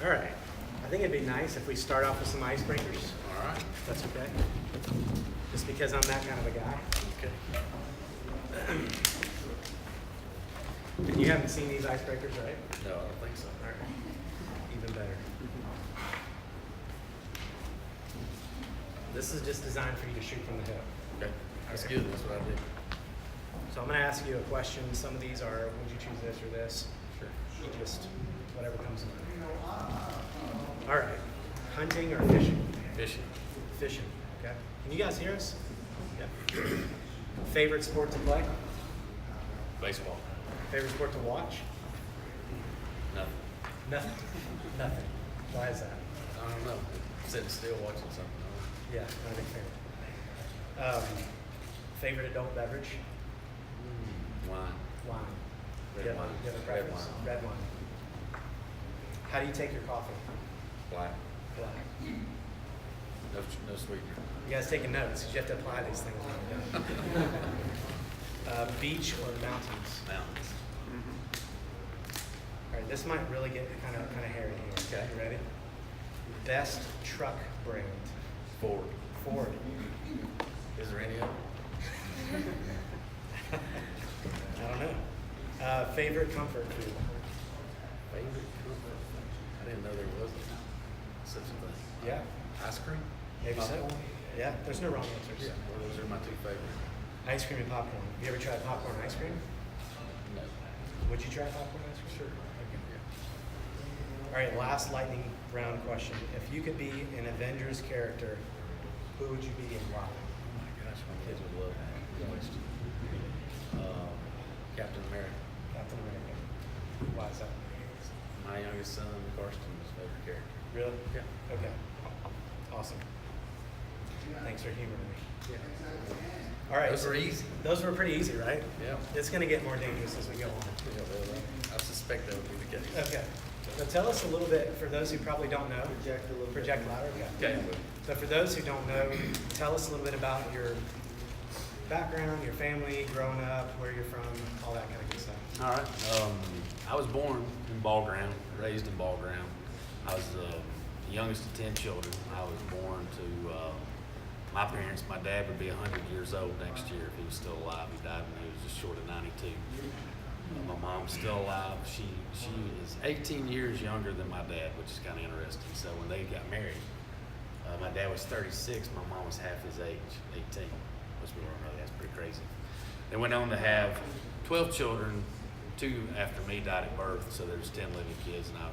All right. I think it'd be nice if we start off with some icebreakers. All right. If that's okay. Just because I'm that kind of a guy. Okay. And you haven't seen these icebreakers, right? No, I don't think so. All right. Even better. This is just designed for you to shoot from the hip. Okay. That's Okay. good. That's what I did. So I'm going to ask you a question. Some of these are, would you choose this or this? Sure. You just, whatever comes to mind. All right. Hunting or fishing? Fishing. Fishing. Okay. Can you guys hear us? Yeah. Favorite sport to play? Baseball. Favorite sport to watch? Nothing. Nothing. Nothing. Why is that? I don't know. Sitting still watching something. Yeah, not a big fan. Favorite adult beverage? Wine. Wine. Red Do you have- wine. do you have a Red preference? wine. Red wine. How do you take your coffee? Black. Black. No sweetener. You guys taking notes? 'Cause you have to apply these things when you're done. Beach or mountains? Mountains. All right, this might really get kind of hairy here. Okay. You ready? Best truck brand? Ford. Ford. Is there any other? I don't know. Favorite comfort food? Favorite comfort? I didn't know there was such a thing. Yeah, Ice cream? maybe so. Popcorn? Yeah, there's no wrong answers. Yeah. Well, those are my two favorite. Ice cream and popcorn. You ever tried popcorn ice cream? No. Would you try popcorn ice cream? Sure. Okay. Yeah. All right, last lightning round question. If you could be an Avengers character, who would you be and why? Oh my gosh, my kids would love that question. Captain America. Captain America. Why is that? My youngest son, Carson's favorite character. Really? Yeah. Okay. Awesome. Thanks for humoring me. Yeah. All right. Those were easy. Those were pretty easy, right? Yeah. It's going to get more dangerous as we go on. I suspect that would be the case. Okay. So tell us a little bit, for those who probably don't know. Project louder. Okay. Okay. So for those who don't know, tell us a little bit about your background, your family, growing up, where you're from, all that kind of good stuff. All right. I was born in Ball Ground, raised in Ball Ground. I was the youngest of 10 children. I was born to my parents. My dad would be 100 years old next year if he was still alive. He died when he was just short of 92. My mom's still alive. She is 18 years younger than my dad, which is kind of interesting. So when they got married, my dad was 36. My mom was half his age, 18. Which we weren't really. That's pretty crazy. They went on to have 12 children. 2 after me died at birth, so there's 10 living kids, and I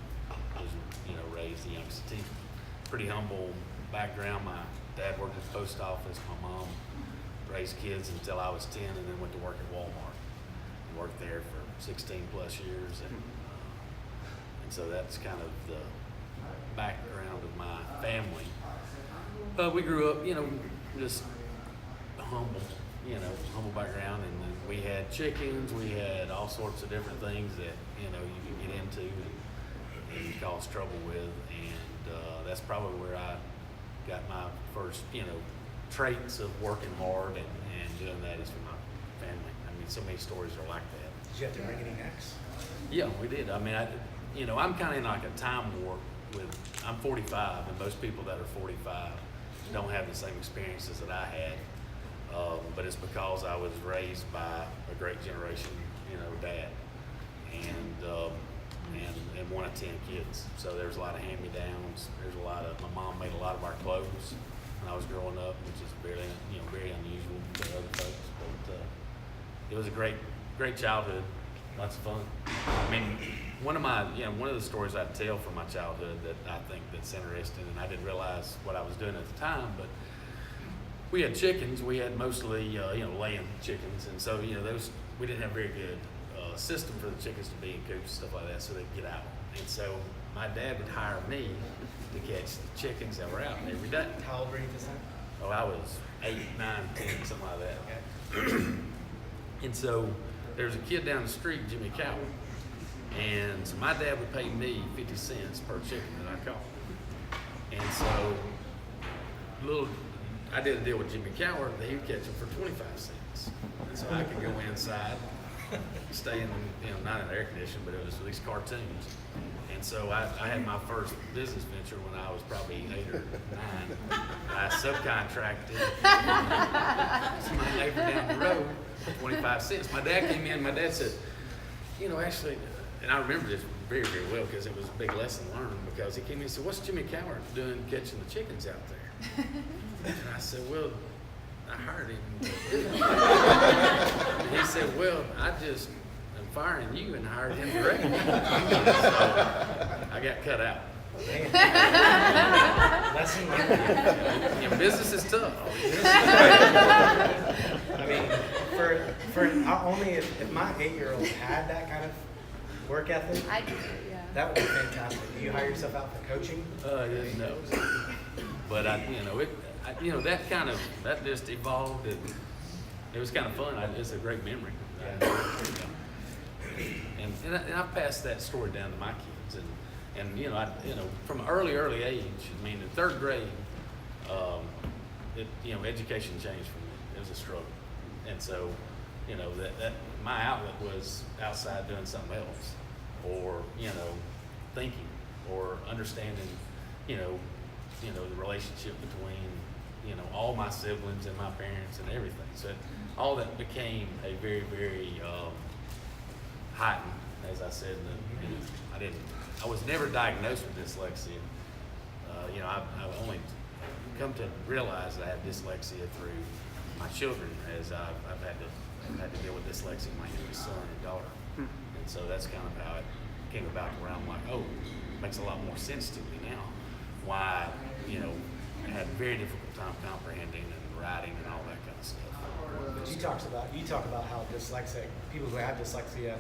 was, raised the youngest of 10. Pretty humble background. My dad worked at the post office. My mom raised kids until I was 10, and then went to work at Walmart. Worked there for 16 plus years, and so that's kind of the background of my family. But we grew up, just humble, humble background, and then we had chickens, we had all sorts of different things that, you could get into and cause trouble with, and that's probably where I got my first, traits of working hard and doing that is for my family. I mean, so many stories are like that. Did you have to bring any necks? Yeah, we did. I mean, I'm kind of in like a time warp with, I'm 45, and most people that are 45 don't have the same experiences that I had. But it's because I was raised by a great generation, dad, and one of 10 kids. So there's a lot of hand-me-downs. My mom made a lot of our clothes when I was growing up, which is very unusual to other folks. But it was a great childhood, lots of fun. I mean, one of the stories I tell from my childhood that I think that's interesting, and I didn't realize what I was doing at the time, but we had chickens. We had mostly, laying chickens, and so we didn't have a very good system for the chickens to be in coops and stuff like that, so they'd get out. And so my dad would hire me to catch the chickens that were out every day. How old were you this time? Oh, I was 8, 9, 10, something like that. Okay. And so there's a kid down the street, Jimmy Cowan, and so my dad would pay me 50 cents per chicken that I caught. And so I did a deal with Jimmy Cowan that he would catch them for 25 cents. And so I could go inside stay in, not in the air conditioning, but it was at least cartoons. And so I had my first business venture when I was probably 8 or 9. I subcontracted my neighbor down the road for 25 cents. My dad came in, my dad said, actually, and I remember this very, very well because it was a big lesson learned, because he came in and said, what's Jimmy Cowart doing catching the chickens out there? And I said, well, I hired him to do it. And he said, well, I just am firing you and hired him directly. So I got cut out. Lesson learned. Business is tough. I mean, for only if my 8-year-old had that kind of work ethic, I do, yeah. that would be fantastic. Do you hire yourself out for coaching? No. But that just evolved, and it was kind of fun. It's a great memory. And I passed that story down to my kids, and from an early age. I mean, in 3rd grade, education changed for me. It was a struggle, and so that my outlet was outside doing something else, or thinking, or understanding, the relationship between all my siblings and my parents and everything. So all that became a very, very heightened, as I said. I was never diagnosed with dyslexia. I've only come to realize that I have dyslexia through my children, as I've had to deal with dyslexia in my youngest son and daughter. And so that's kind of how it came about, where I'm like, oh, it makes a lot more sense to me now why, I had a very difficult time comprehending and writing and all that kind of stuff. But you talk about how dyslexic people who have dyslexia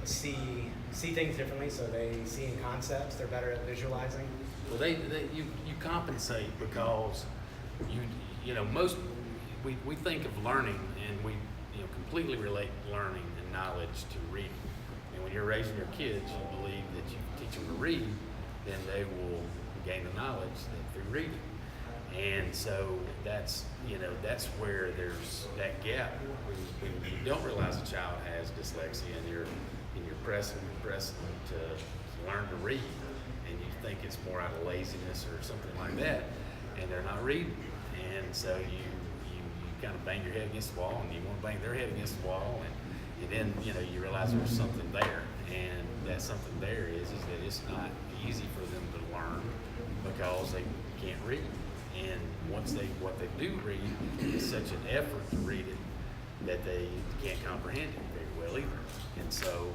see things differently, so they see in concepts, they're better at visualizing. Well, you compensate because we think of learning, and we completely relate learning and knowledge to reading. And when you're raising your kids, you believe that you teach them to read, then they will gain the knowledge through reading. And so that's where there's that gap when you don't realize a child has dyslexia, and you're pressing to learn to read, and you think it's more out of laziness or something like that, and they're not reading. And so you kind of bang your head against the wall, and you want to bang their head against the wall, and then you realize there's something there, and that something there is that it's not easy for them to learn because they can't read. And what they do read is such an effort to read it that they can't comprehend it very well either. And so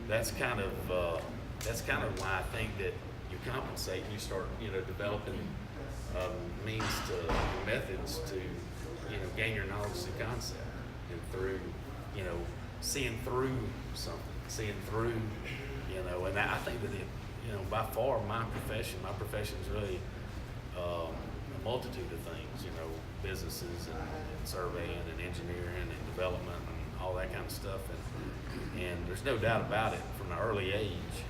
that's kind of why I think that you compensate and you start developing means to methods to gain your knowledge of the concept, and through seeing through something, and I think that by far my profession is really a multitude of things, businesses and surveying and engineering and development and all that kind of stuff, and there's no doubt about it, from an early age,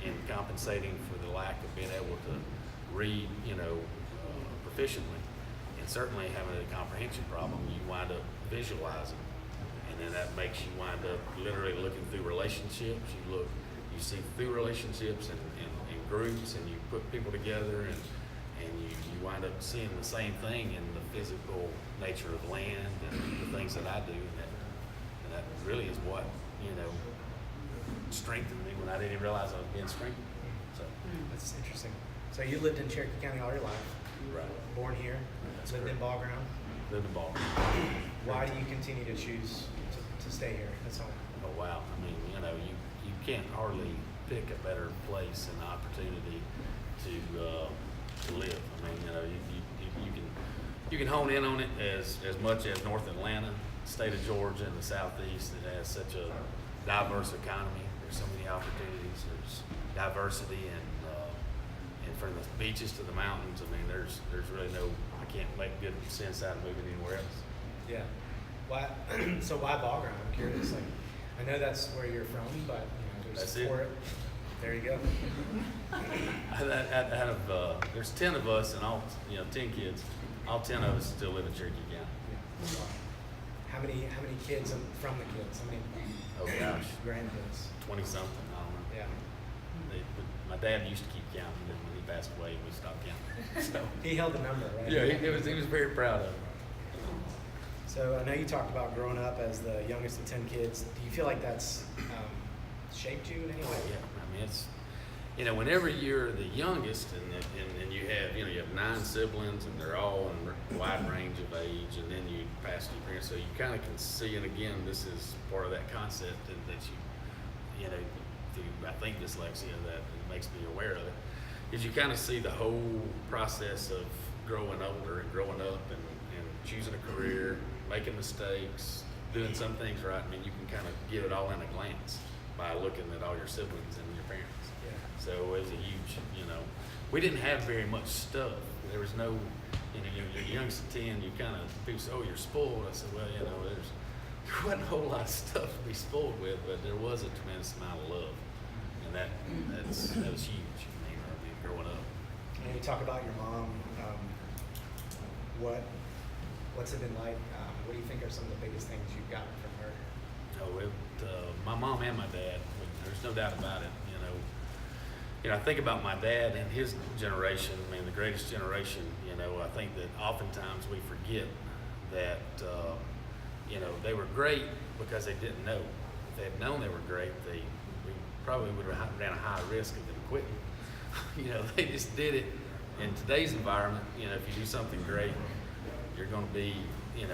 in compensating for the lack of being able to read proficiently, and certainly having a comprehension problem, you wind up visualizing, and then that makes you wind up literally looking through relationships. You see through relationships and groups, and you put people together, and you wind up seeing the same thing in the physical nature of land and the things that I do, and that really is what strengthened me when I didn't even realize I was being strengthened. So That's interesting. So you lived in Cherokee County all your life. right, Born here. That's Lived correct. in Ball Ground. Lived in Ball. Why do you continue to choose to stay here? That's all. Oh wow! I mean, you can't hardly pick a better place and opportunity to live. I mean, you can hone in on it as much as North Atlanta, state of Georgia, and the Southeast. It has such a diverse economy. There's so many opportunities. There's diversity, and from the beaches to the mountains. I mean, there's really I can't make good sense out of moving anywhere else. Yeah. Why? So why Ball Ground? I'm curious. Like, I know that's where you're from, but That's there's it. There you go. There's 10 of us, and all 10 kids. All 10 of us still live in Cherokee County. How many kids from the kids? How many Oh gosh, grandkids? 20 something. I don't know. Yeah. My dad used to keep counting, but when he passed away, we stopped counting. So He held the number, right? yeah, he was very proud of it. So I know you talked about growing up as the youngest of 10 kids. Do you feel like that's shaped you in any way? Yeah, I mean it's, whenever you're the youngest and you have 9 siblings and they're all in a wide range of age, and then you pass to your parents, so you kind of can see, and again, this is part of that concept that you through, I think, dyslexia, that it makes me aware of it, is you kind of see the whole process of growing older and growing up and choosing a career, making mistakes, doing some things right. I mean, you can kind of get it all in a glance by looking at all your siblings and your parents. Yeah. So it was a huge, we didn't have very much stuff. There was no, you're youngest of 10, you kind of, people say, oh, you're spoiled. I said, well, there wasn't a whole lot of stuff to be spoiled with, but there was a tremendous amount of love. And that was huge, growing up. And you talk about your mom. What's it been like? What do you think are some of the biggest things you've gotten from her? My mom and my dad, there's no doubt about it. I think about my dad and his generation, I mean, the greatest generation. I think that oftentimes we forget that, they were great because they didn't know. If they had known they were great, we probably would have ran a high risk of them quitting. They just did it. In today's environment, if you do something great, you're going to be,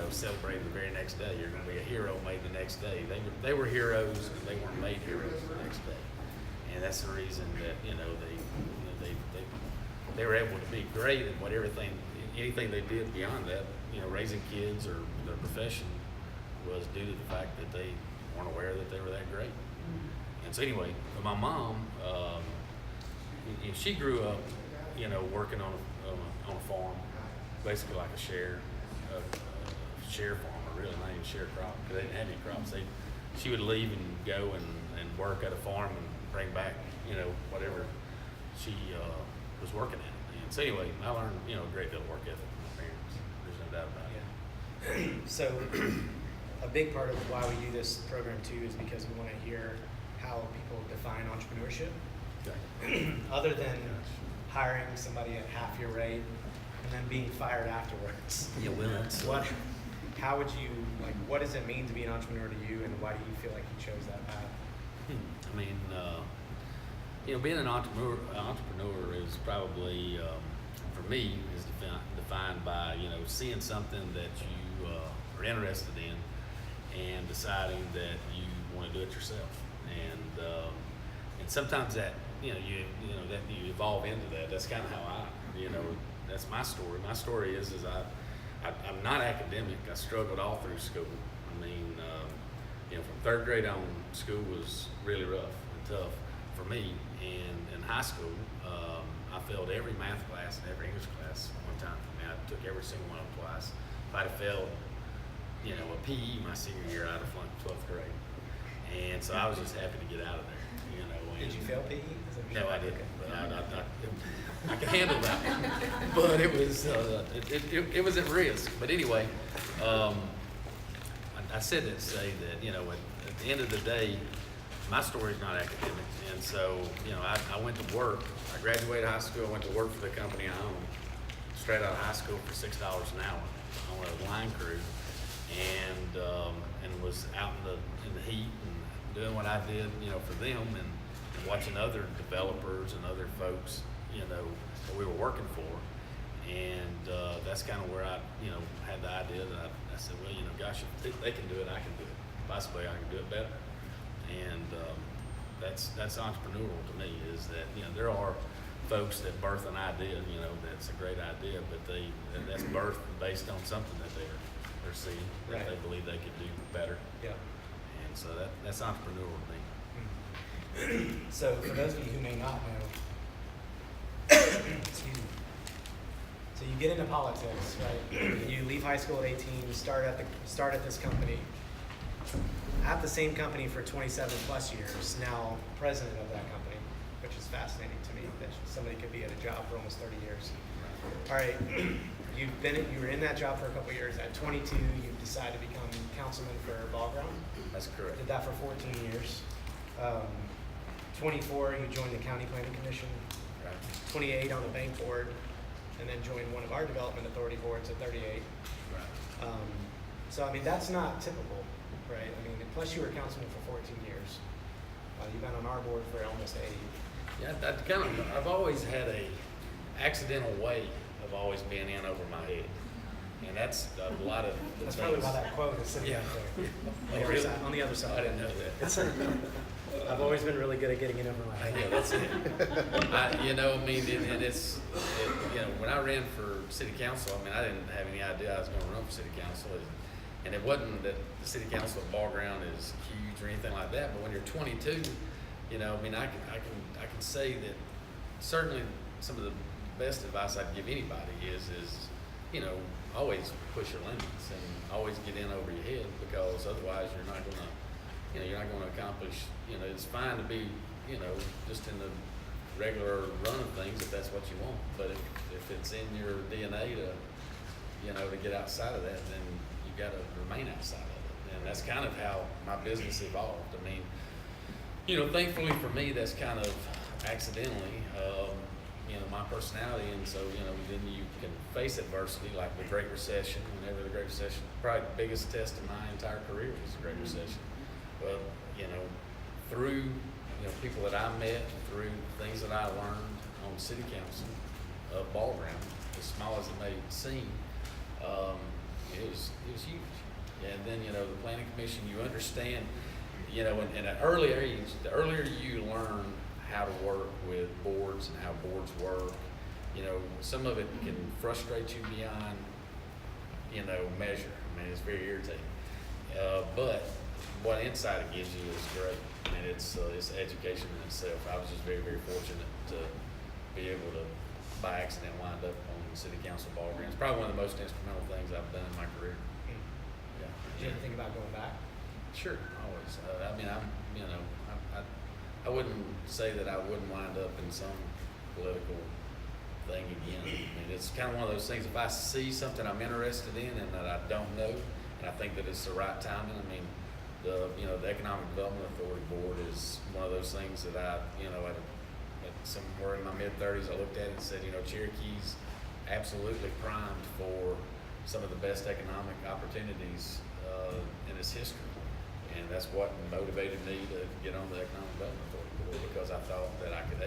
celebrated the very next day. You're going to be a hero made the next day. They were heroes, and they weren't made heroes the next day. And that's the reason that they were able to be great at anything they did beyond that. Raising kids or their profession was due to the fact that they weren't aware that they were that great. And so anyway, but my mom, she grew up, working on a farm, basically like a share farmer, really, not even share crop, because they didn't have any crops. She would leave and go and work at a farm and bring back, whatever she was working at. And so anyway, I learned, a great deal of work ethic from my parents. There's no doubt about it. Yeah. So a big part of why we do this program too is because we want to hear how people define entrepreneurship. Okay. Other than hiring somebody at half your rate and then being fired afterwards. Yeah, well, that's how would you, what does it mean to be an entrepreneur to you, and why do you feel like you chose that path? I mean, being an entrepreneur is probably, for me, is defined by, seeing something that you are interested in and deciding that you want to do it yourself. And sometimes that, that you evolve into that. That's kind of how that's my story. My story is I'm not academic. I struggled all through school. I mean, from 3rd grade on, school was really rough and tough for me. And in high school, I failed every math class and every English class one time. I mean, I took every single one of them twice. If I'd have failed, a PE my senior year, I'd have flunked 12th grade. And so I was just happy to get out of there. Did you fail PE? No, I didn't. But I could handle that. But it was at risk. But anyway, I said that to say that at the end of the day, my story is not academic, and so I went to work. I graduated high school. I went to work for the company I own, straight out of high school for $6 an hour on a line crew, and was out in the heat and doing what I did, for them, and watching other developers and other folks, that we were working for. And that's kind of where I, had the idea that I said, well, gosh, if they can do it, I can do it. Possibly I can do it better. And that's entrepreneurial to me, is that, there are folks that birth an idea, that's a great idea, but that's birthed based on something that they're seeing, that right. they believe they could do better. Yeah. And so that's entrepreneurial to me. So for those of you who may not know, excuse me. So you get into politics, right? You leave high school at 18, you start at this company. At the same company for 27 plus years, now president of that company, which is fascinating to me that somebody could be at a job for almost 30 years. All right, you were in that job for a couple of years. At 22, you decided to become councilman for Ball Ground. That's correct. Did that for 14 years. 24, you joined the County Planning Commission. Right. 28 on the bank board, and then joined one of our development authority boards at 38. Right. So I mean, that's not typical, right? I mean, plus you were councilman for 14 years. You've been on our board for almost 8. Yeah, I've always had a accidental way of always being in over my head, and that's a lot of the That's things. probably why that quote is sitting Yeah. up there. Oh, really? On the other side. I didn't know that. It's, I've always been really good at getting in over my head. Yeah, that's it. When I ran for city council, I mean, I didn't have any idea I was going to run for city council, and it wasn't that the city council at Ball Ground is huge or anything like that. But when you're 22, I can say that certainly some of the best advice I'd give anybody is always push your limits and always get in over your head, because otherwise you're not going to accomplish. It's fine to be just in the regular run of things if that's what you want, but if it's in your DNA to get outside of that, then you got to remain outside of it. And that's kind of how my business evolved. I mean, thankfully for me, that's kind of accidentally, my personality. And so, then you can face adversity, like the Great Recession. Whenever the Great Recession, probably the biggest test of my entire career was the Great Recession. Well, through, people that I met, through things that I learned on city council of Ball Ground, as small as it may seem, it was huge. And then, the planning commission, you understand, in an early age, the earlier you learn how to work with boards and how boards work, some of it can frustrate you beyond, measure. I mean, it's very irritating. But what insight it gives you is great. I mean, it's education in itself. I was just very, very fortunate to be able to, by accident, wind up on the city council Ball Ground. It's probably one of the most instrumental things I've done in my career. Yeah. Did you ever think about going back? Sure, always. I wouldn't say that I wouldn't wind up in some political thing again. I mean, it's kind of one of those things. If I see something I'm interested in and that I don't know, and I think that it's the right timing. I mean, the Economic Development Authority Board is one of those things that I, at somewhere in my mid-30s, I looked at it and said, Cherokee's absolutely primed for some of the best economic opportunities in its history. And that's what motivated me to get on the Economic Development Authority Board, because I thought that I could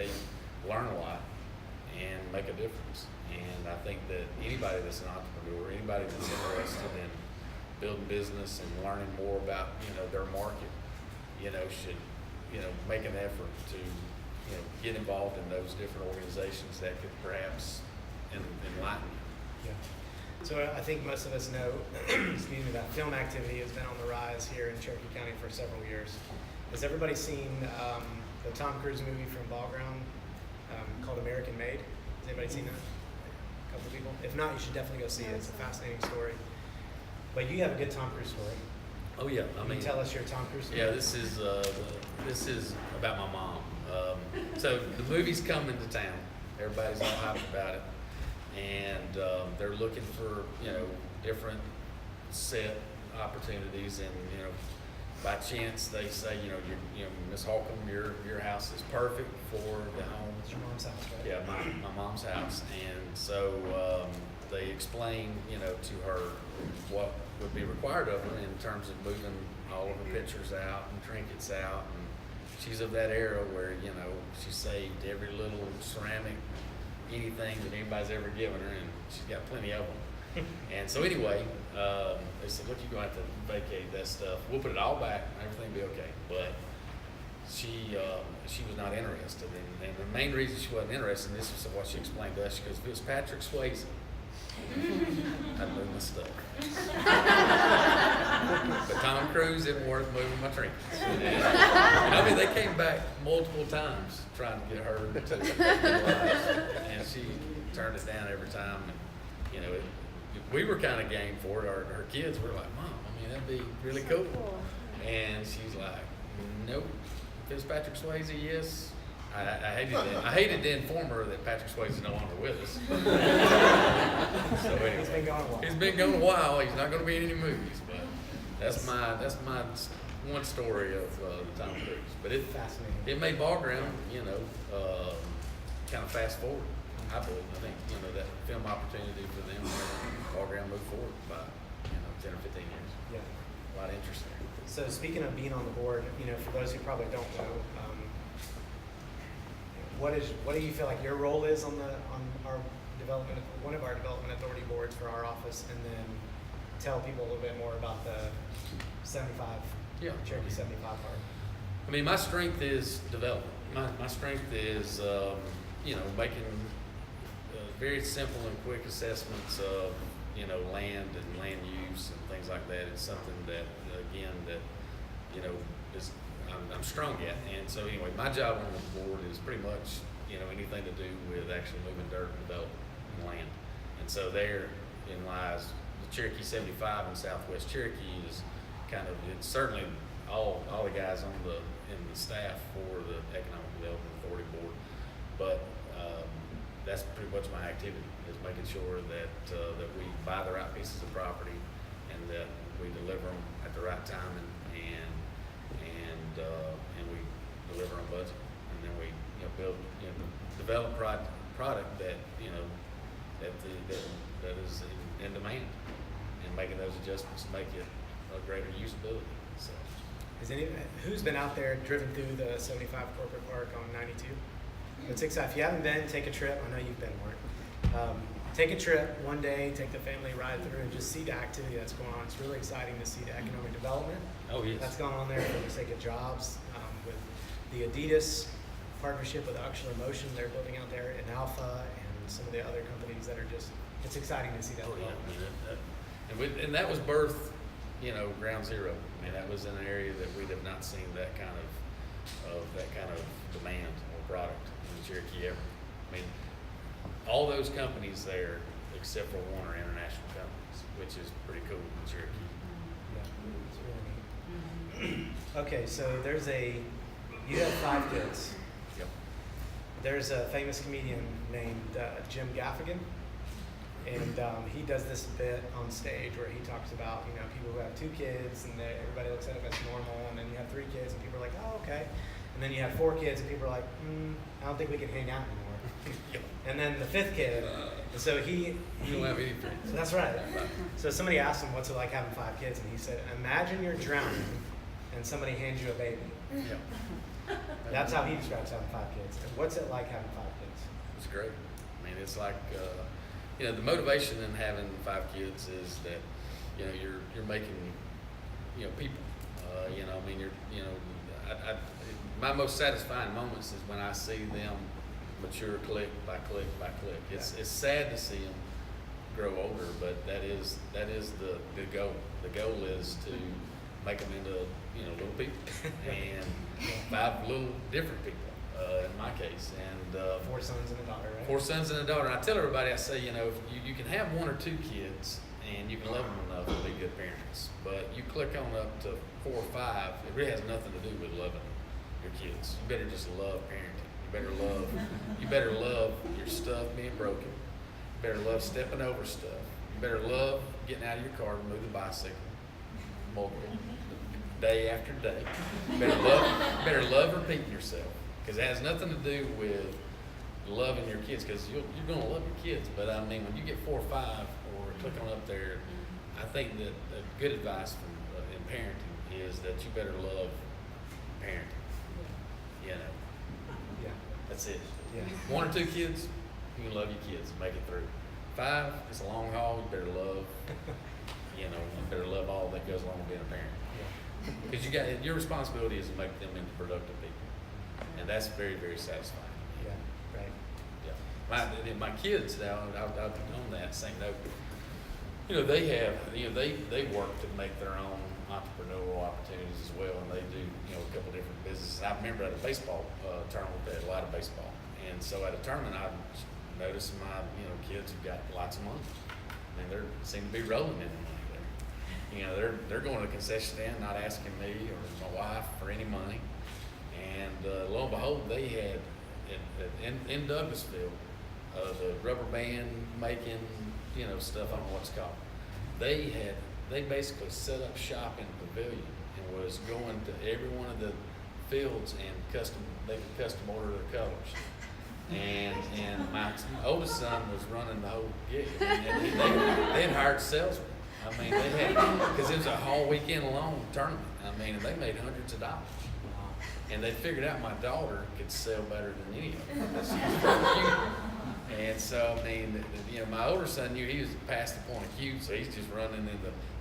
learn a lot and make a difference. And I think that anybody that's an entrepreneur, anybody that's interested in building business and learning more about their market, should make an effort to get involved in those different organizations that could perhaps enlighten you. Yeah. So I think most of us know, excuse me, that film activity has been on the rise here in Cherokee County for several years. Has everybody seen the Tom Cruise movie from Ball Ground called American Made? Has anybody seen that? A couple people? If not, you should definitely go see it. It's a fascinating story. But you have a good Tom Cruise story. Oh yeah, Can you tell us your Tom Cruise story? Yeah, this is about my mom. So the movie's coming to town. Everybody's all hyped about it, and they're looking for different set opportunities. And by chance they say Miss Holcomb, your house is perfect for the home. It's your mom's house, right? Yeah, my mom's house. And so they explain to her what would be required of her in terms of moving all of her pictures out and trinkets out. And she's of that era where she saved every little ceramic anything that anybody's ever given her, and she's got plenty of them. And so anyway, they said, look, you're going to have to vacate that stuff. We'll put it all back, everything will be okay. But she was not interested. And the main reason she wasn't interested, and this is what she explained to us, she goes, if it was Patrick Swayze, I'd move my stuff. But Tom Cruise isn't worth moving my trinkets. And, they came back multiple times trying to get her to realize, and she turned it down every time. And we were kind of game for it. Her kids were like, Mom, that'd be really cool. And she's like, nope. If it's Patrick Swayze, yes. I hated to inform her that Patrick Swayze's no longer with us. So anyway, He's been gone a while. He's been gone a while. He's not going to be in any movies, but that's my one story of the Tom Cruise. But Fascinating. it made ball ground, kind of fast forward. I believe. I think that film opportunity for them, ball ground moved forward by 10 or 15 years. Yeah. A lot of interest there. So speaking of being on the board, for those who probably don't know, what do you feel like your role is on our one of our development authority boards for our office, and then tell people a little bit more about the 75 Cherokee 75 part. I mean, my strength is development. My strength is making very simple and quick assessments of land and land use and things like that. It's something that is I'm strong at. And so anyway, my job on the board is pretty much anything to do with actually moving dirt and development and land. And so therein lies the Cherokee 75 in Southwest Cherokee is it's certainly all the guys in the staff for the Economic Development Authority Board, but that's pretty much my activity, is making sure that we buy the right pieces of property and that we deliver them at the right time and we deliver on budget, and then we build develop product that that is in demand, and making those adjustments to make it a greater usability. So, who's been out there, driven through the 75 Corporate Park on 92? It's exciting. If you haven't been, take a trip. I know you've been, Mark. Take a trip one day, take the family ride through, and just see the activity that's going on. It's really exciting to see the economic development that's going on there for the sake of jobs. With the Adidas partnership with Ocular Motion, they're building out there in Alpha, and some of the other companies that are it's exciting to see that development. And that was birth, ground zero. I mean, that was an area that we have not seen that kind of demand or product in Cherokee ever. I mean, all those companies there, except for one, are international companies, which is pretty cool in Cherokee. Yeah, it's really neat. Okay, so you have 5 kids. Yep. There's a famous comedian named Jim Gaffigan, and he does this bit on stage where he talks about people who have 2 kids and everybody looks at it as normal, and then you have 3 kids and people are like, oh, okay, and then you have 4 kids and people are like, I don't think we can hang out anymore. Yep. And then the 5th kid, and so he don't have any friends. That's right. So somebody asked him, what's it like having 5 kids, and he said, imagine you're drowning and somebody hands you a baby. Yeah. That's how he describes having 5 kids. And what's it like having 5 kids? It's great. I mean, it's like the motivation in having 5 kids is that you're making people. I mean, my most satisfying moments is when I see them mature click by click by click. It's sad to see them grow older, but that is the goal. The goal is to make them into little people and 5 little different people in my case, and 4 sons and a daughter, right? 4 sons and a daughter. And I tell everybody, I say, if you can have 1 or 2 kids and you can love them enough to be good parents, but you click on up to 4 or 5, it really has nothing to do with loving your kids. You better just love parenting. You better love your stuff being broken. You better love stepping over stuff. You better love getting out of your car to move the bicycle multiple day after day. You better love repeating yourself, because it has nothing to do with loving your kids, because you're going to love your kids. But I mean, when you get 4 or 5 or click on up there, I think that good advice in parenting is that you better love parenting. Yeah. That's it. Yeah. 1 or 2 kids, you can love your kids and make it through. 5, it's a long haul. You better love, all that goes along with being a parent. Because your responsibility is to make them into productive people, and that's very, very satisfying. Yeah. Right. Yeah. My kids now, on that same note, they work to make their own entrepreneurial opportunities as well, and they do a couple different businesses. I remember at a baseball tournament, they had a lot of baseball, and so at a tournament, I noticed my kids have got lots of money. I mean, they seem to be rolling in the money there. They're going to the concession stand, not asking me or my wife for any money, and lo and behold, they had in Douglasville, the rubber band making, stuff, I don't know what it's called. They basically set up shop in the pavilion and was going to every one of the fields and they could custom order their colors. And my oldest son was running the whole gig, and they had hired salesmen. I mean, they had, because it was a whole weekend long tournament. I mean, and they made hundreds of dollars. And they figured out my daughter could sell better than any of them. She was very cute. And so, I mean, my older son knew he was past the point of cute, so he's just running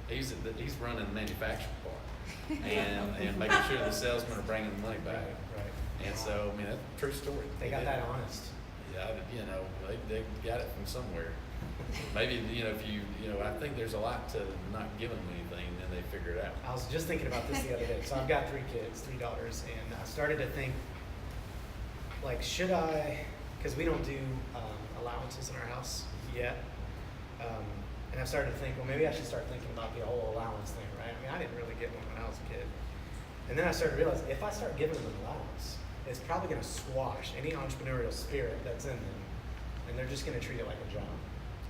he's running the manufacturing part and making sure the salesmen are bringing the money back. Right. And so, I mean, that's a true story. They got that honest. Yeah, they got it from somewhere. Maybe, if I think there's a lot to not giving them anything, then they figure it out. I was just thinking about this the other day. So I've got 3 kids, 3 daughters, and I started to think, like, should I, because we don't do allowances in our house yet, and I started to think, well, maybe I should start thinking about the whole allowance thing, right? I mean, I didn't really get one when I was a kid. And then I started to realize, if I start giving them an allowance, it's probably going to squash any entrepreneurial spirit that's in them, and they're just going to treat it like a job.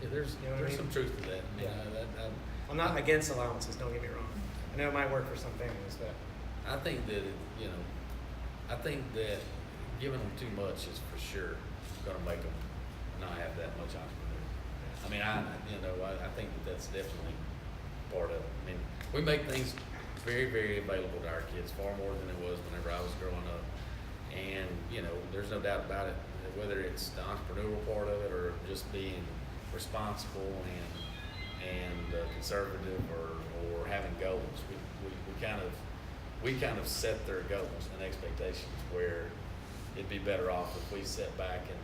Yeah, there's some truth to that. I mean, Yeah. I'm not against allowances, don't get me wrong. I know it might work for some families, but I think that I think that giving them too much is for sure going to make them not have that much entrepreneur. I mean, I think that's definitely part of it. I mean, we make things very, very available to our kids, far more than it was whenever I was growing up. And there's no doubt about it. Whether it's the entrepreneurial part of it or just being responsible and conservative or having goals, we kind of set their goals and expectations where it'd be better off if we sat back and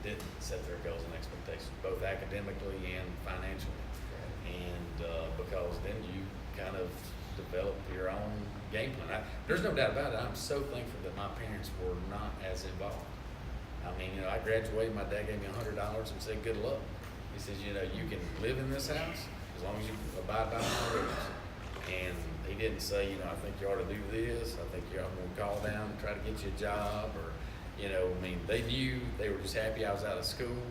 didn't set their goals and expectations, both academically and financially. And because then you kind of develop your own game plan. There's no doubt about it. I'm so thankful that my parents were not as involved. I mean, I graduated, my dad gave me $100 and said, good luck. He says, you can live in this house as long as you abide by my rules. And he didn't say, I think you ought to do this. I think I'm going to call down and try to get you a job. Or, I mean, they knew, they were just happy I was out of school.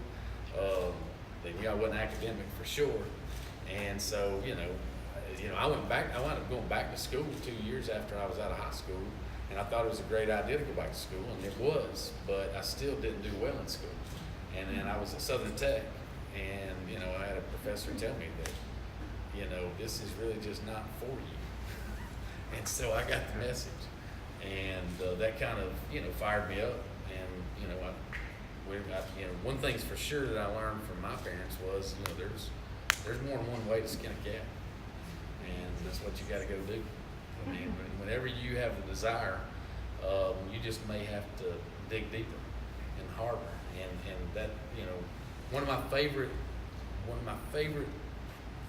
They knew I wasn't academic for sure. And so, I wound up going back to school 2 years after I was out of high school. And I thought it was a great idea to go back to school, and it was, but I still didn't do well in school. And then I was at Southern Tech, and, I had a professor tell me that, this is really just not for you. And so I got the message, and that kind of, fired me up. And, one thing's for sure that I learned from my parents was, there's more than one way to skin a cat, and that's what you got to go do. I mean, whenever you have the desire, you just may have to dig deeper and harder. And that, one of my favorite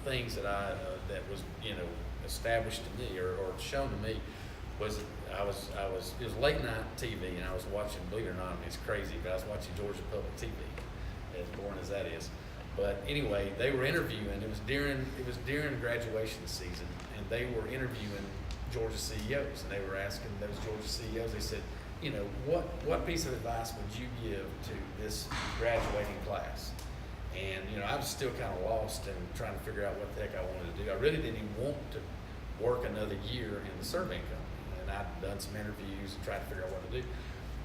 things that that was, established to me or shown to me was it was late night TV, and I was watching, believe it or not, I mean, it's crazy, but I was watching Georgia Public TV, as boring as that is. But anyway, they were interviewing. It was during graduation season, and they were interviewing Georgia CEOs, and they were asking those Georgia CEOs. They said, what piece of advice would you give to this graduating class? And I was still kind of lost and trying to figure out what the heck I wanted to do. I really didn't even want to work another year in the surveying company, and I'd done some interviews and tried to figure out what to do.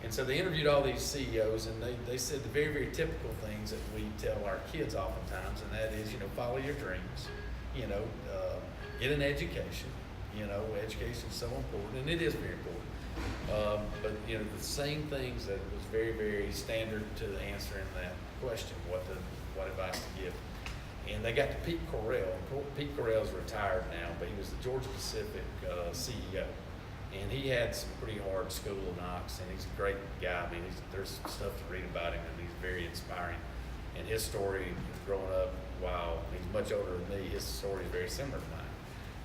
And so they interviewed all these CEOs, and they said the very, very typical things that we tell our kids oftentimes, and that is, follow your dreams, get an education. Education is so important, and it is very important. But the same things that was very, very standard to answering that question, what advice to give. And they got to Pete Correll. Pete Correll's retired now, but he was the Georgia Pacific CEO. And he had some pretty hard school knocks, and he's a great guy. I mean, there's stuff to read about him, and he's very inspiring. And his story growing up, while he's much older than me, his story is very similar to mine.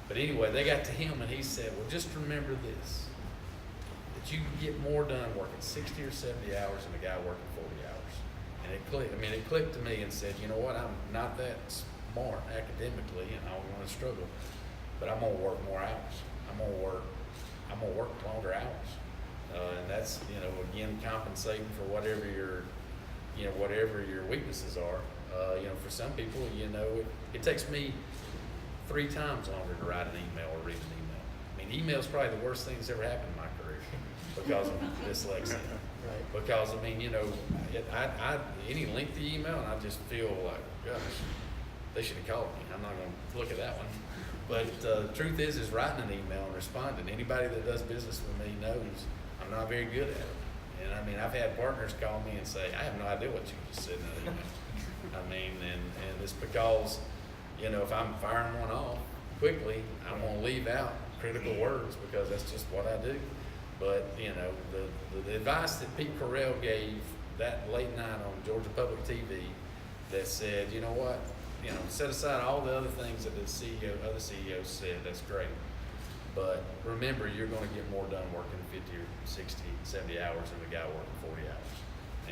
But anyway, they got to him, and he said, well, just remember this, that you can get more done working 60 or 70 hours than a guy working 40 hours. And it clicked. I mean, it clicked to me and said, you know what, I'm not that smart academically, and I'm going to struggle, but I'm going to work more hours. I'm going to work longer hours. And that's, again, compensating for whatever your weaknesses are. For some people, it takes me 3 times longer to write an email or read an email. I mean, email's probably the worst thing that's ever happened in my career because of dyslexia. Right. Because I any lengthy email, and I just feel like, gosh, they should have called me. I'm not going to look at that one. But the truth is writing an email and responding. Anybody that does business with me knows I'm not very good at it. And I mean, I've had partners call me and say, I have no idea what you just said in that email. I mean, and it's because, if I'm firing one off quickly, I'm going to leave out critical words because that's just what I do. But, the advice that Pete Carell gave that late night on Georgia Public TV that said, you know what, set aside all the other things that other CEOs said, that's great. But remember, you're going to get more done working 50 or 60, 70 hours than the guy working 40 hours.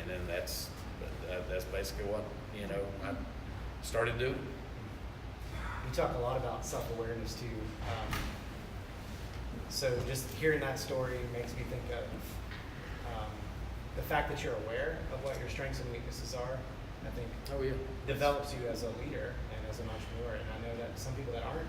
And then that's basically what, I started doing. You talk a lot about self-awareness too. So just hearing that story makes me think of the fact that you're aware of what your strengths and weaknesses are. I think develops you as a leader and as an entrepreneur. And I know that some people that aren't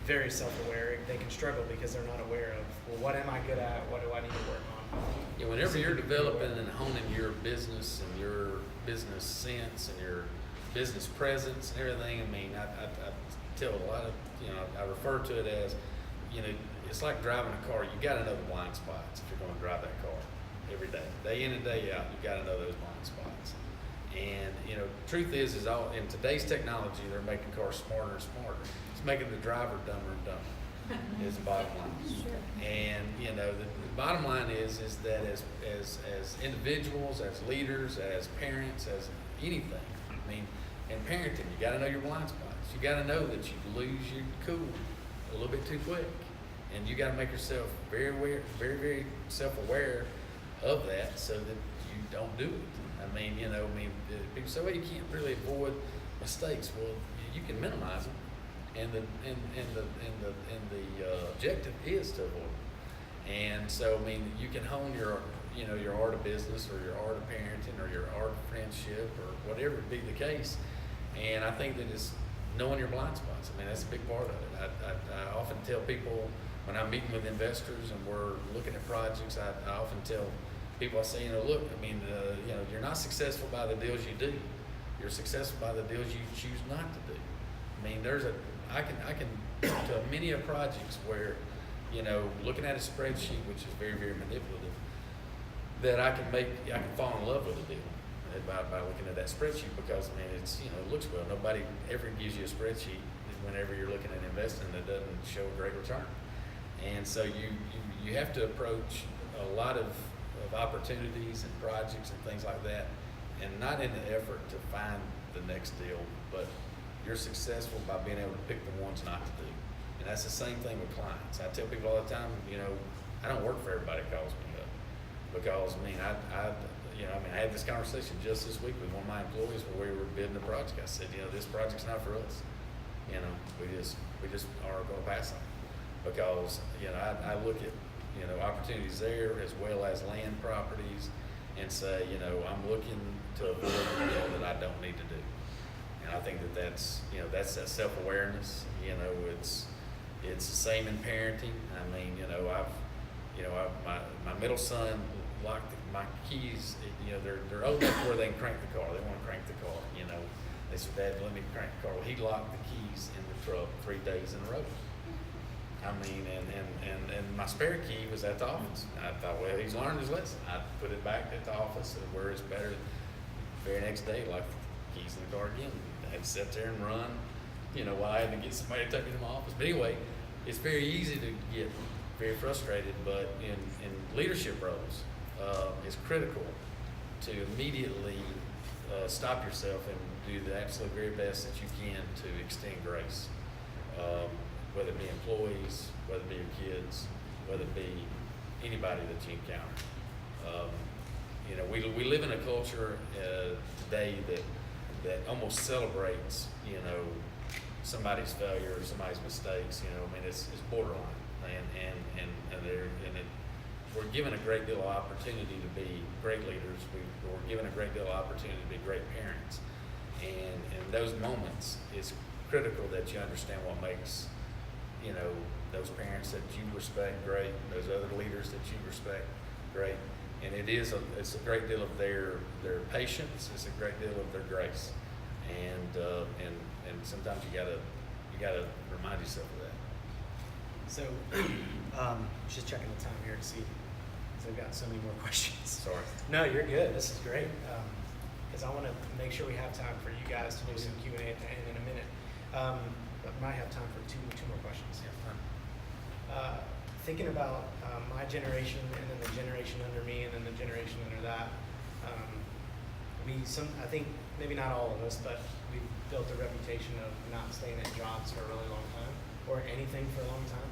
very self-aware, they can struggle because they're not aware of, well, what am I good at? What do I need to work on? Yeah, whenever you're developing and honing your business and your business sense and your business presence and everything, I mean, I tell a lot of, I refer to it as, it's like driving a car. You got to know the blind spots if you're going to drive that car every day in and day out. You got to know those blind spots. And truth is all in today's technology, they're making cars smarter and smarter. It's making the driver dumber and dumber. Is the bottom line. Sure. And the bottom line is that as individuals, as leaders, as parents, as anything. I mean, in parenting, you got to know your blind spots. You got to know that you lose your cool a little bit too quick, and you got to make yourself very aware, very, very self-aware of that, so that you don't do it. I mean, people say, well, you can't really avoid mistakes. Well, you can minimize them, and the objective is to avoid them. And so, I mean, you can hone your art of business or your art of parenting or your art of friendship or whatever be the case. And I think that it's knowing your blind spots. I mean, that's a big part of it. I often tell people when I'm meeting with investors and we're looking at projects, I often tell people, I say, look, I mean, you're not successful by the deals you do. You're successful by the deals you choose not to do. I mean, I can to many of projects where, looking at a spreadsheet, which is very, very manipulative, that I can fall in love with a deal by looking at that spreadsheet because, I mean, it's, it looks well. Nobody ever gives you a spreadsheet whenever you're looking at investing that doesn't show a great return. And so you have to approach a lot of opportunities and projects and things like that, and not in the effort to find the next deal, but you're successful by being able to pick the ones not to do. And that's the same thing with clients. I tell people all the time, I don't work for everybody that calls me up because, I had this conversation just this week with one of my employees where we were bidding a project. I said, this project's not for us. We just are going to pass on it because, I look at, opportunities there as well as land properties and say, I'm looking to avoid a deal that I don't need to do. And I think that's that self-awareness. It's the same in parenting. I mean, my middle son locked my keys. They're old enough where they can crank the car. They want to crank the car. They said, Dad, let me crank the car. Well, he locked the keys in the truck 3 days in a row. I mean, and my spare key was at the office. I thought, well, he's learned his lesson. I put it back at the office where it's better. The very next day, like the keys in the car again. I had to sit there and run, while I had to get somebody to take me to my office. But anyway, it's very easy to get very frustrated, but in leadership roles, it's critical to immediately stop yourself and do the absolute very best that you can to extend grace. Whether it be employees, whether it be your kids, whether it be anybody that you encounter. We live in a culture today that almost celebrates, somebody's failure or somebody's mistakes. It's borderline, and we're given a great deal of opportunity to be great leaders. We're given a great deal of opportunity to be great parents. And in those moments, it's critical that you understand what makes, you know, those parents that you respect great, those other leaders that you respect great. And it's a great deal of their patience. It's a great deal of their grace. And sometimes you gotta remind yourself of that. So, just checking the time here to see, because I've got so many more questions. Sorry. No, you're good. This is great. Because I want to make sure we have time for you guys to do some Q&A at the end in a minute. But we might have time for two more questions. Thinking about my generation and then the generation under me and then the generation under that, I think maybe not all of us, but we've built a reputation of not staying at jobs for a really long time or anything for a long time.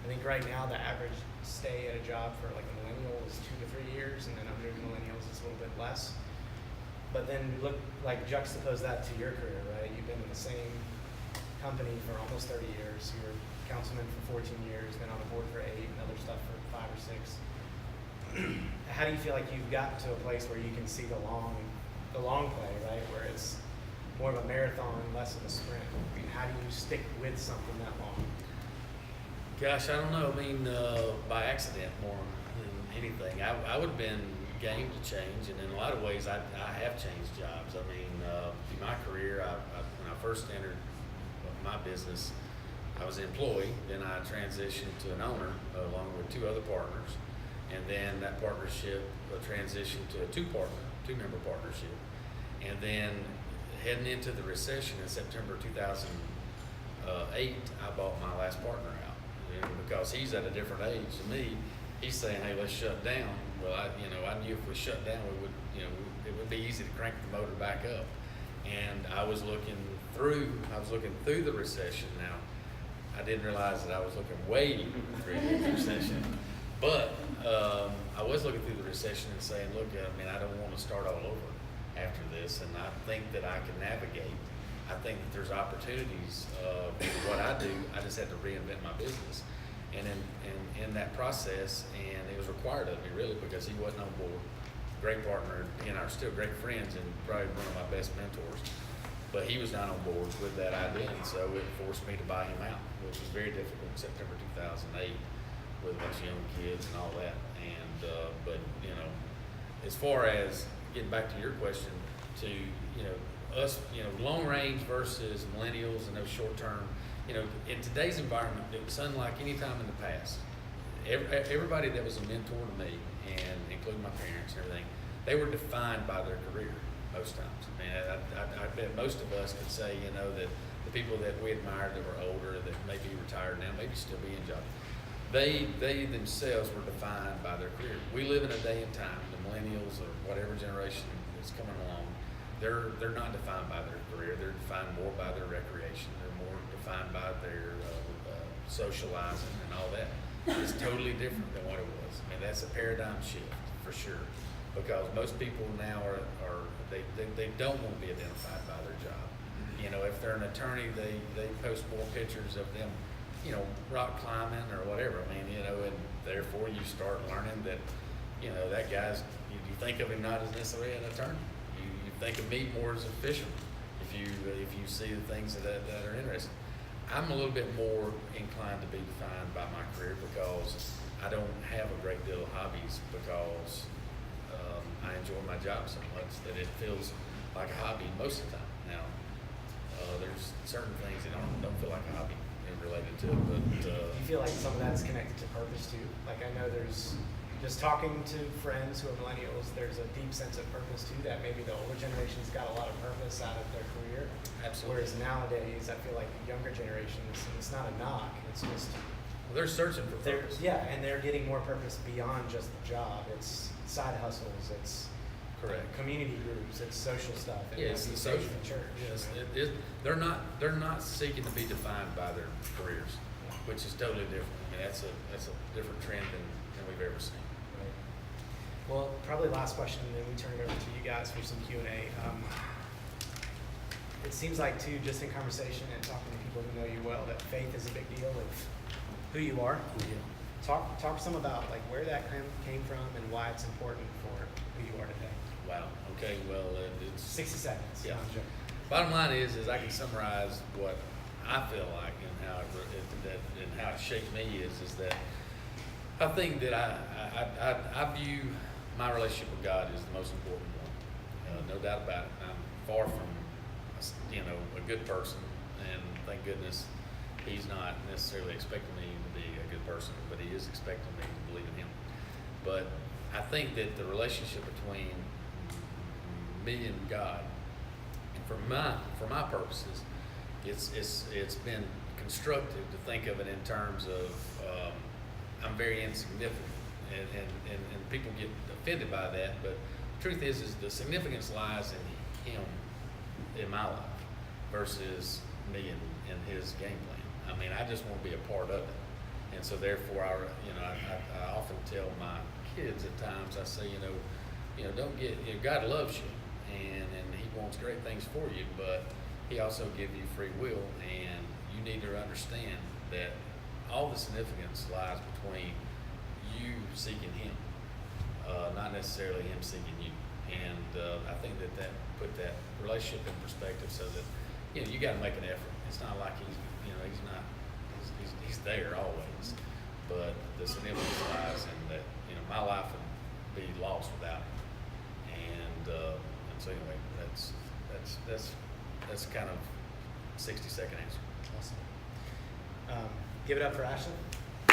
I think right now the average stay at a job for like a millennial is 2 to 3 years, and then under millennials it's a little bit less. But then juxtapose that to your career, right? You've been in the same company for almost 30 years. You were councilman for 14 years, been on the board for 8, and other stuff for 5 or 6. How do you feel like you've gotten to a place where you can see the long play, right? Where it's more of a marathon, less of a sprint. I mean, how do you stick with something that long? Gosh, I don't know. I mean, by accident more than anything. I would have been game to change, and in a lot of ways, I have changed jobs. I mean, in my career, when I first entered my business, I was an employee. Then I transitioned to an owner along with 2 other partners, and then that partnership transitioned to a 2-member partnership, and then heading into the recession in September 2008, I bought my last partner out. And because he's at a different age than me, he's saying, "Hey, let's shut down." Well, I knew if we shut down, it would be easy to crank the motor back up. And I was looking through the recession. Now, I didn't realize that I was looking way through the recession, but I was looking through the recession and saying, "Look, I mean, I don't want to start all over after this, and I think that I can navigate. I think that there's opportunities for what I do. I just had to reinvent my business." And in that process, and it was required of me really because he wasn't on board. Great partner, and are still great friends, and probably one of my best mentors. But he was not on board with that idea, and so it forced me to buy him out, which was very difficult in September 2008 with a bunch of young kids and all that. And but you know, as far as getting back to your question, to us, long range versus millennials and those short term. In today's environment, it's unlike any time in the past. Everybody that was a mentor to me, and including my parents and everything, they were defined by their career most times. I mean, I bet most of us could say, that the people that we admired that were older, that may be retired now, maybe still be in jobs, they themselves were defined by their career. We live in a day and time, the millennials or whatever generation is coming along, they're not defined by their career. They're defined more by their recreation. They're more defined by their socializing and all that. It's totally different than what it was. I mean, that's a paradigm shift for sure, because most people now they don't want to be identified by their job. If they're an attorney, they post more pictures of them, rock climbing or whatever. I mean, and therefore you start learning that, that guy's, you think of him not as necessarily an attorney. You think of me more as a fisherman if you see the things that are interesting. I'm a little bit more inclined to be defined by my career because I don't have a great deal of hobbies because I enjoy my job so much that it feels like a hobby most of the time. Now, there's certain things that don't feel like a hobby related to it, but do you feel like some of that's connected to purpose too? Like I know there's, just talking to friends who are millennials, there's a deep sense of purpose too, that maybe the older generation's got a lot of purpose out of their career. Absolutely. Whereas nowadays, I feel like the younger generations, and it's not a knock, it's just, they're searching for purpose. and they're getting more purpose beyond just the job. It's side hustles, it's correct community groups, it's social stuff. Yes, the social church. Yes, they're not seeking to be defined by their careers, which is totally different. I mean, that's a different trend than we've ever seen. Right. Well, probably last question, and then we turn it over to you guys for some Q&A. It seems like too, just in conversation and talking to people who know you well, that faith is a big deal of who you are. Talk some about like where that came from and why it's important for who you are today. Wow. Okay. Well, it's 60 seconds. Yeah. No, I'm joking. Bottom line is I can summarize what I feel like and how it shaped me is that I think that I view my relationship with God as the most important one. No doubt about it. I'm far from a good person, and thank goodness He's not necessarily expecting me to be a good person, but He is expecting me to believe in Him. But I think that the relationship between me and God, and for my purposes, it's been constructive to think of it in terms of I'm very insignificant, and people get offended by that. But the truth is the significance lies in Him in my life versus me and His game plan. I mean, I just want to be a part of it, and so therefore, I often tell my kids at times, I say, don't get, God loves you, and He wants great things for you, but He also gives you free will, and you need to understand that all the significance lies between you seeking Him, not necessarily Him seeking you. And I think that put that relationship in perspective, so that you got to make an effort. It's not like he's there always, but the significance lies in that my life would be lost without Him. And so anyway, that's kind of 60-second answer. Awesome. Give it up for Ashley. I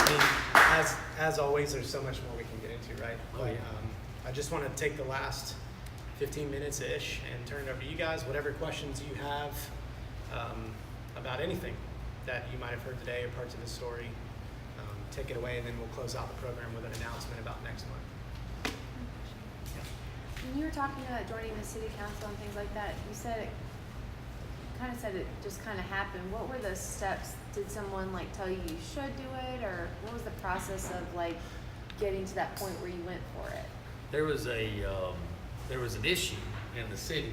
mean, as always, there's so much more we can get into, right? Oh, yeah. I just want to take the last 15 minutes-ish and turn it over to you guys. Whatever questions you have about anything that you might have heard today or parts of the story, take it away, and then we'll close out the program with an announcement about next month. When you were talking about joining the city council and things like that, you said it just kind of happened. What were the steps? Did someone tell you should do it, or what was the process of getting to that point where you went for it? There was an issue in the city,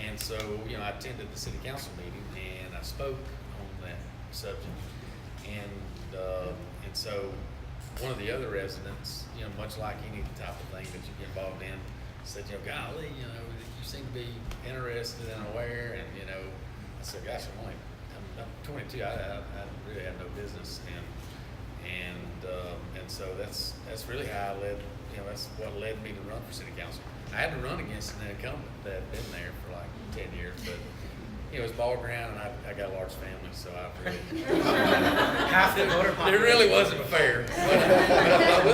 and so I attended the city council meeting and I spoke on that subject, and so one of the other residents, much like any type of thing that you get involved in, said, golly, you seem to be interested and aware, and I said, gosh, I'm 22. I really have no business, and so that's really how I led. That's what led me to run for city council. I had to run against an incumbent that had been there for 10 years, but it was ball ground, and I got a large family, so I really Half the voter it population. really wasn't fair.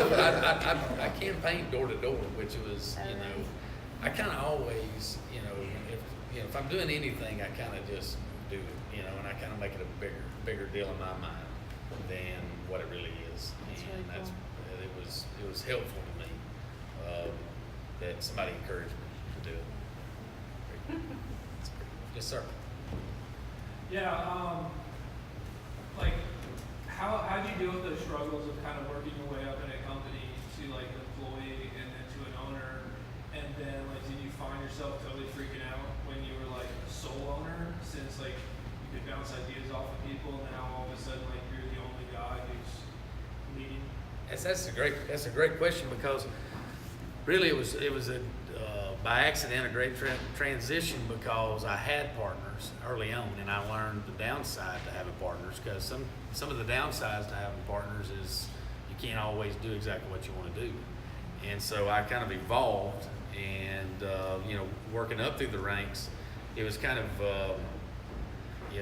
But I campaigned door to door, which was I kind of always if I'm doing anything, I kind of just do it, and I kind of make it a bigger deal in my mind than what it really is. That's And really cool. it was helpful to me that somebody encouraged me to do it. Yes, sir. Yeah, how do you deal with those struggles of kind of working your way up in a company to an employee and then to an owner, and then did you find yourself totally freaking out when you were a sole owner, since you could bounce ideas off of people, and now all of a sudden you're the only guy who's leading? That's a great question, because really it was by accident a great transition, because I had partners early on, and I learned the downside to having partners, because some of the downsides to having partners is you can't always do exactly what you want to do. And so I kind of evolved, and working up through the ranks, it was kind of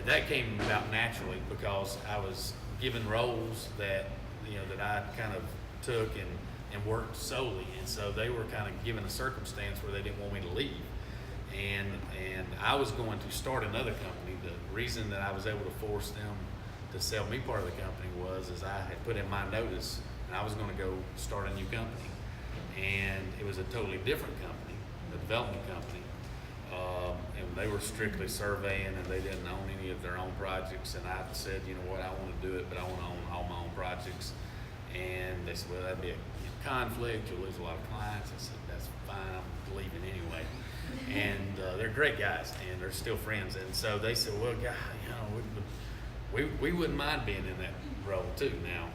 that came about naturally, because I was given roles that that I kind of took and worked solely, and so they were kind of given a circumstance where they didn't want me to leave, and I was going to start another company. The reason that I was able to force them to sell me part of the company was I had put in my notice, and I was going to go start a new company, and it was a totally different company, a development company, and they were strictly surveying, and they didn't own any of their own projects, and I said, I want to do it, but I want to own all my own projects. And they said, well, that'd be a conflict, you'll lose a lot of clients. I said, that's fine, I'm leaving anyway. And they're great guys, and they're still friends. And so they said, well, God, we wouldn't mind being in that role too now.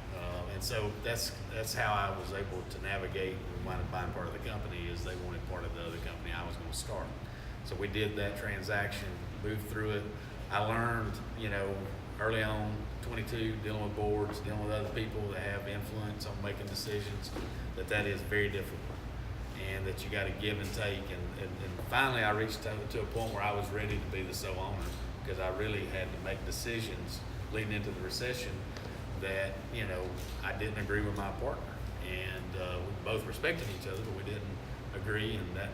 And so that's how I was able to navigate and wind up buying part of the company, is they wanted part of the other company I was going to start. So we did that transaction, moved through it. I learned, early on, 22, dealing with boards, dealing with other people that have influence on making decisions, that is very difficult, and that you got to give and take. And finally, I reached to a point where I was ready to be the sole owner, because I really had to make decisions leading into the recession that, I didn't agree with my partner. And we both respected each other, but we didn't agree. And that,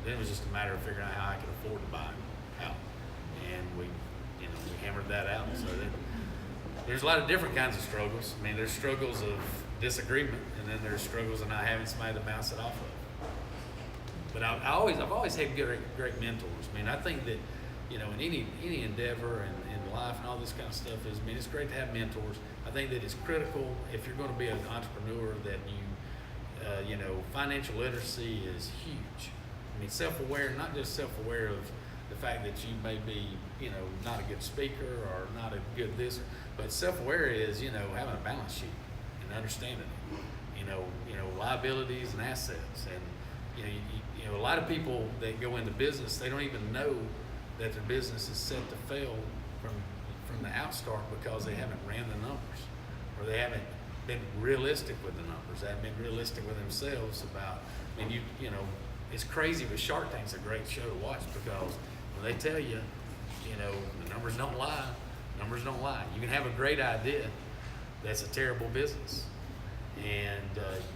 then it was just a matter of figuring out how I could afford to buy him out. And we hammered that out. So there's a lot of different kinds of struggles. I mean, there's struggles of disagreement, and then there's struggles of not having somebody to bounce it off of. But I've always had great mentors. I mean, I think that, in any endeavor and in life and all this kind of stuff it's great to have mentors. I think that it's critical if you're going to be an entrepreneur that financial literacy is huge. I mean, self-aware, not just self-aware of the fact that you may be, not a good speaker or not a good this, but self-aware is, having a balance sheet and understanding it, liabilities and assets. And, a lot of people that go into business, they don't even know that their business is set to fail from the outstart because they haven't ran the numbers, or they haven't been realistic with the numbers. They haven't been realistic with themselves about, it's crazy, but Shark Tank's a great show to watch, because when they tell you, the numbers don't lie, You can have a great idea that's a terrible business. And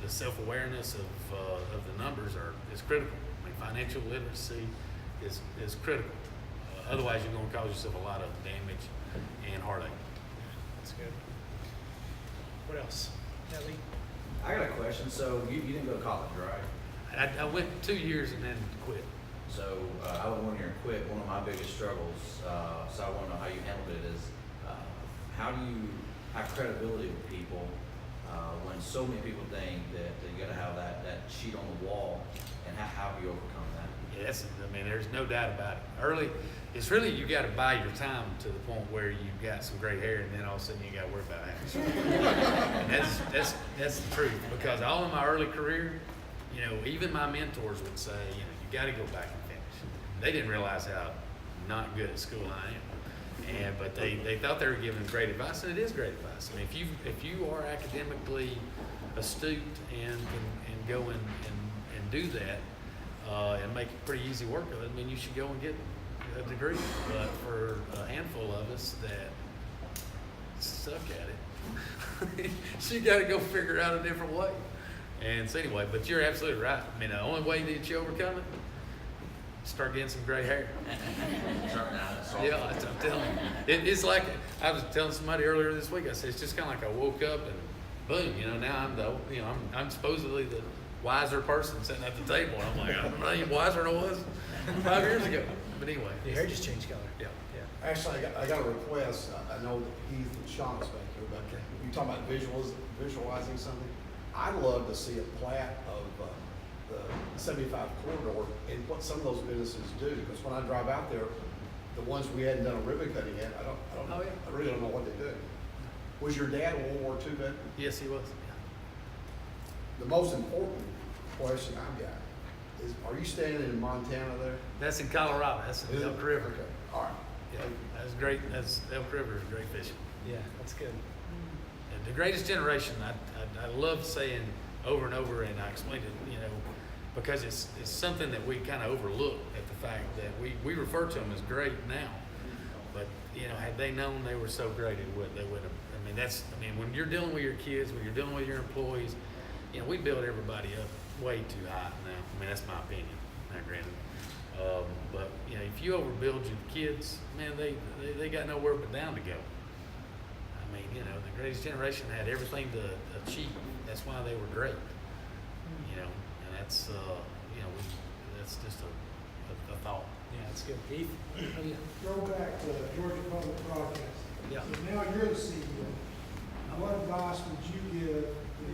the self-awareness of the numbers is critical. I mean, financial literacy is critical. Otherwise, you're going to cause yourself a lot of damage and heartache. That's good. What else? Ellie? I got a question. So you didn't go to college, right? I went 2 years and then quit. So I went 1 year and quit. One of my biggest struggles, so I want to know how you handled it, is how do you have credibility with people when so many people think that you got to have that sheet on the wall, and how have you overcome that? Yes, there's no doubt about it. It's really, you got to buy your time to the point where you've got some gray hair, and then all of a sudden you got to worry about having and that's the truth. Because all in my early career, even my mentors would say, you got to go back and finish. They didn't realize how not good at school I am, but they thought they were giving great advice, and it is great advice. I mean, if you are academically astute and can go and do that and make pretty easy work of it, you should go and get a degree. But for a handful of us that suck at it, so you got to go figure out a different way. And so anyway, but you're absolutely right. The only way that you overcome it, start getting some gray hair. Yeah, I'm telling you. It's like, I was telling somebody earlier this week, I said, it's just kind of like I woke up and boom, now I'm supposedly the wiser person sitting at the table. I'm like, I'm not even wiser than I was 5 years ago. But anyway. Your hair just changed color. Yeah. Actually, I got a request. I know that Heath and Sean is back here, but Okay. you talking about visualizing something. I'd love to see a plat of the 75 corridor and what some of those businesses do. Because when I drive out there, the ones we hadn't done a ribbon cutting yet, Oh, yeah. I really don't know what they do. Was your dad a World War II veteran? Yes, he was. The most important question I've got is, are you standing in Montana there? That's in Colorado. That's in Is it? Elk River. Okay. All right. Yeah, that's great. Elk River is great fishing. Yeah, that's good. And the greatest generation, I love saying over and over, and I explained it, because it's something that we kind of overlook at the fact that we refer to them as great now. But, had they known they were so great, they would have. When you're dealing with your kids, when you're dealing with your employees, we build everybody up way too high now. That's my opinion. Now, granted. But, if you overbuild your kids, man, they got nowhere but down to go. The greatest generation had everything to achieve. That's why they were great. And that's, that's just a thought. Yeah, that's good. Heath? Go back to Georgia Public Broadcasting. Yeah. So now you're the CEO. What advice would you give the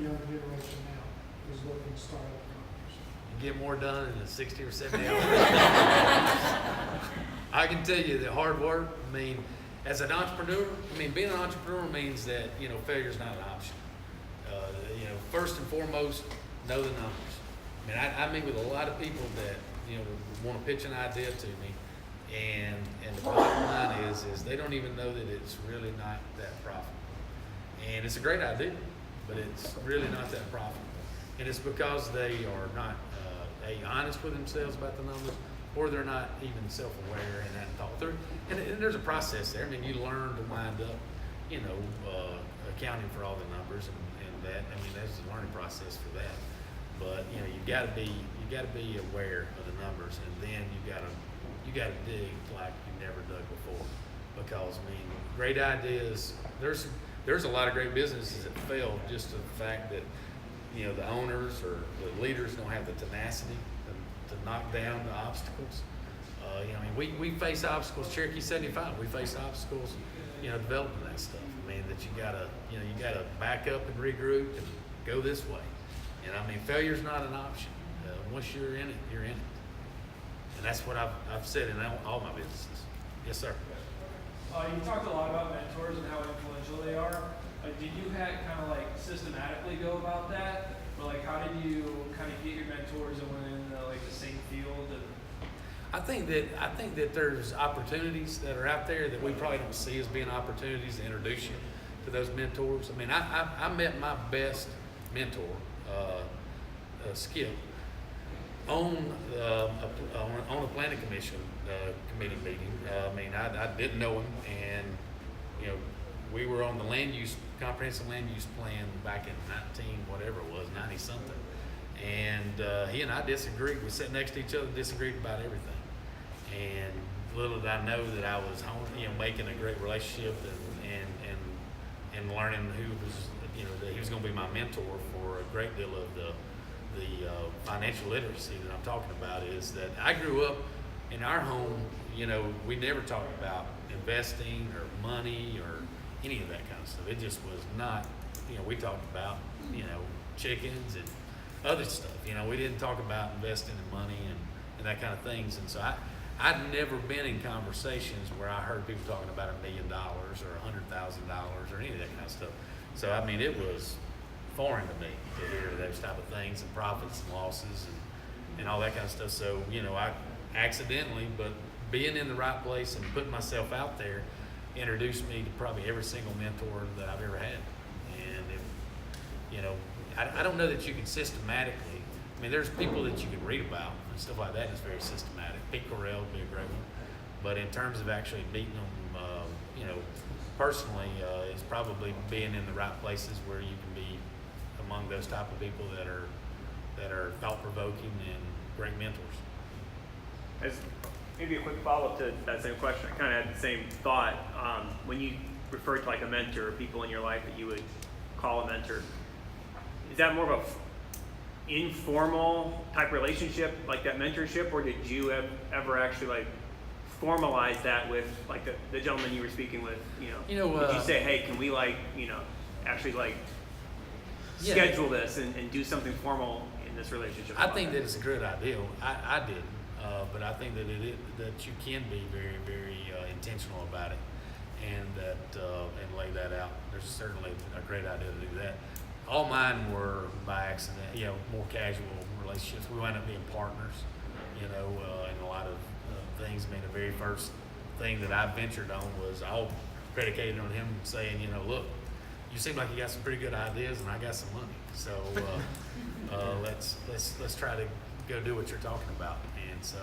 get more done in a 60 or 70 hour. I can tell you that hard work, I mean, as an entrepreneur, I mean, being an entrepreneur means that, you know, failure is not an option. You know, first and foremost, know the numbers. I mean, I meet with a lot of people that, you know, want to pitch an idea to me, and the bottom line is they don't even know that it's really not that profitable. And it's a great idea, but it's really not that profitable. And it's because they are not honest with themselves about the numbers, or they're not even self-aware and hadn't thought through. And there's a process there. I mean, you learn to wind up, you know, accounting for all the numbers and that. I mean, there's a learning process for that. But you know, you got to be aware of the numbers, and then you got to dig like you never dug before. Because I mean, great ideas. There's a lot of great businesses that fail just to the fact that, you know, the owners or the leaders don't have the tenacity to knock down the obstacles. You know, I mean, we face obstacles. Cherokee 75, we face obstacles. You know, developing that stuff. I mean, that you gotta back up and regroup and go this way. And I mean, failure's not an option. Once you're in it, you're in it. And that's what I've said in all my businesses. Yes, sir. You talked a lot about mentors and how influential they are. Like, did you kind of like systematically go about that, or like how did you kind of get your mentors and went in like the same field? And I think that there's opportunities that are out there that we probably don't see as being opportunities to introduce you to those mentors. I mean, I met my best mentor, Skip, on a planning commission committee meeting. I mean, I didn't know him, and you know, we were on the comprehensive land use plan back in 90 something, and he and I disagreed. We sat next to each other, disagreed about everything, and little did I know that I was, you know, making a great relationship and learning who was, you know, that he was going to be my mentor for a great deal of the financial literacy that I'm talking about. Is that I grew up in our home, you know, we never talked about investing or money or any of that kind of stuff. It just was not, you know, we talked about, you know, chickens and other stuff. You know, we didn't talk about investing in money and that kind of things. And so I'd never been in conversations where I heard people talking about $1 million or $100,000 or any of that kind of stuff. So, I mean, it was foreign to me to hear those type of things and profits and losses and all that kind of stuff. So, you know, I accidentally, but being in the right place and putting myself out there introduced me to probably every single mentor that I've ever had. And, you know, I don't know that you can systematically, I mean, there's people that you can read about and stuff like that is very systematic. Pete Correll would be a great one. But in terms of actually meeting them, you know, personally, is probably being in the right places where you can be among those type of people that are thought-provoking and great mentors. As maybe a quick follow-up to that same question, I kind of had the same thought. When you refer to like a mentor or people in your life that you would call a mentor, is that more of a informal type relationship, like that mentorship, or did you ever actually like formalize that with like the gentleman you were speaking with? You know, did you say, hey, can we like, you know, actually like schedule this and do something formal in this relationship? I think that it's a great idea. I didn't, but I think that that you can be very, very intentional about it, and and lay that out. There's certainly a great idea to do that. All mine were by accident, you know, more casual relationships. We wound up being partners, you know, in a lot of things. I mean, the very first thing that I ventured on was all predicated on him saying, you know, look, you seem like you got some pretty good ideas, and I got some money, so let's try to go do what you're talking about. And so,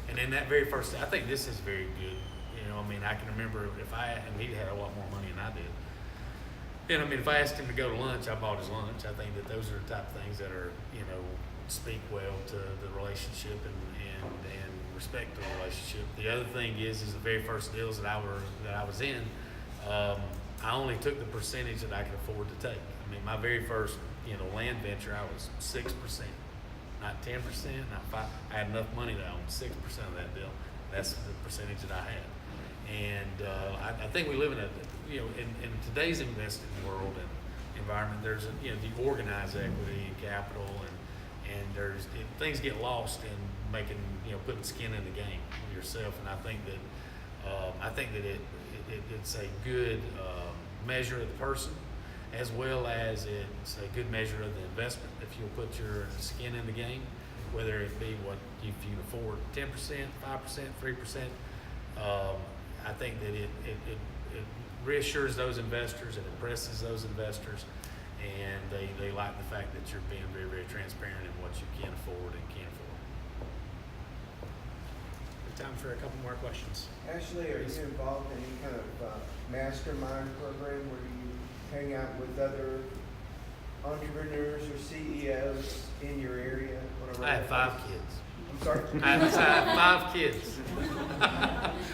and then that very first, I think this is very good. You know, I mean, I can remember and he had a lot more money than I did. And I mean, if I asked him to go to lunch, I bought his lunch. I think that those are the type of things that are, you know, speak well to the relationship and respect the relationship. The other thing is the very first deals that I was in, I only took the percentage that I could afford to take. I mean, my very first, you know, land venture, I was 6%, not 10%, not 5%. I had enough money to own 6% of that deal. That's the percentage that I had. And I think we live in you know, in today's investing world and environment, there's you know, the organized equity and capital things get lost in making, putting skin in the game yourself. And I think that it's a good measure of the person, as well as it's a good measure of the investment. If you'll put your skin in the game, whether it be if you can afford 10%, 5%, 3%, I think that it reassures those investors, it impresses those investors, and they like the fact that you're being very, very transparent in what you can afford and can't afford. Time for a couple more questions. Ashley, are you involved in any kind of mastermind program where you hang out with other entrepreneurs or CEOs in your area? I have 5 kids. I'm sorry? I have 5 kids.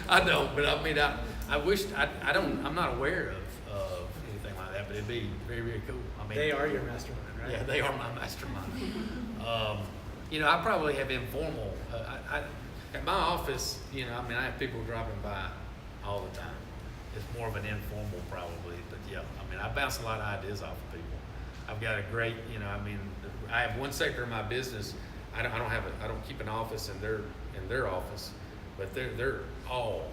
I don't, but I mean, I wish, I'm not aware of anything like that, but it'd be very, very cool. I mean, They are your mastermind, right? Yeah, they are my mastermind. I probably have informal, at my office, I have people dropping by all the time. It's more of an informal probably, but yeah, I bounce a lot of ideas off of people. I've got a great, I have one sector of my business. I don't keep an office in their office, but they're all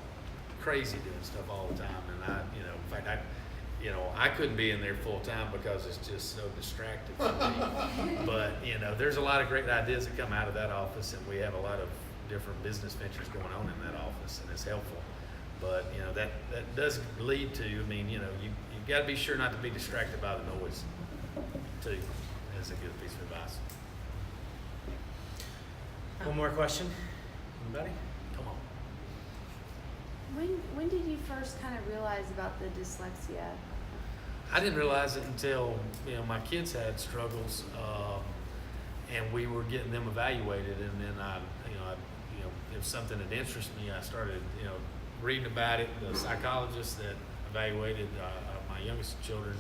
crazy doing stuff all the time. And in fact, I couldn't be in there full time because it's just so distracting for me. But there's a lot of great ideas that come out of that office, and we have a lot of different business ventures going on in that office, and it's helpful. But that does lead to, you've got to be sure not to be distracted by the noise too. That's a good piece of advice. One more question. Anybody? Come on. When did you first kind of realize about the dyslexia? I didn't realize it until my kids had struggles, and we were getting them evaluated, and then it was something that interested me. I started reading about it. The psychologist that evaluated my youngest children,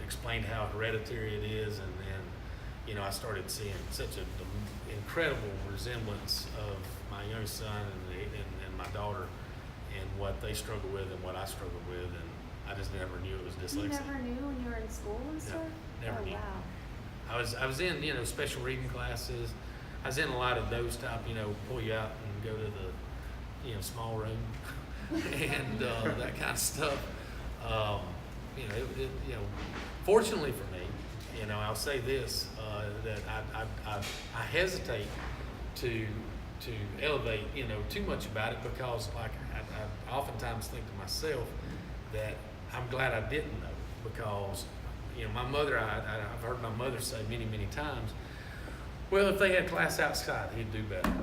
explained how hereditary it is, and then I started seeing such an incredible resemblance of my youngest son and my daughter, and what they struggle with and what I struggle with, and I just never knew it was dyslexia. You never knew when you were in school and stuff? Never knew. Wow. I was in special reading classes. I was in a lot of those type, pull you out and go to the small room and that kind of stuff. Fortunately for me, I'll say this, that I hesitate to elevate too much about it, because like I oftentimes think to myself that I'm glad I didn't know, because my mother, I've heard my mother say many times, well, if they had class outside, he'd do better.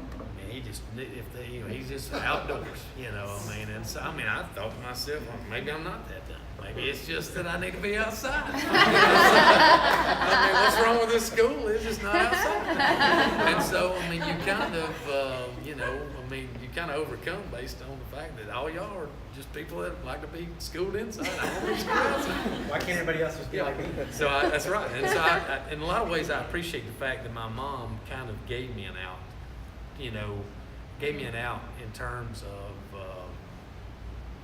He's just outdoors, and so I thought to myself, well, maybe I'm not that dumb. Maybe it's just that I need to be outside. What's wrong with this school? It's just not outside. And so, you kind of, you kind of overcome based on the fact that all y'all are just people that like to be schooled inside. I want to be schooled outside. Why can't everybody else just be like me? So that's right. And so in a lot of ways, I appreciate the fact that my mom kind of gave me an out, in terms of,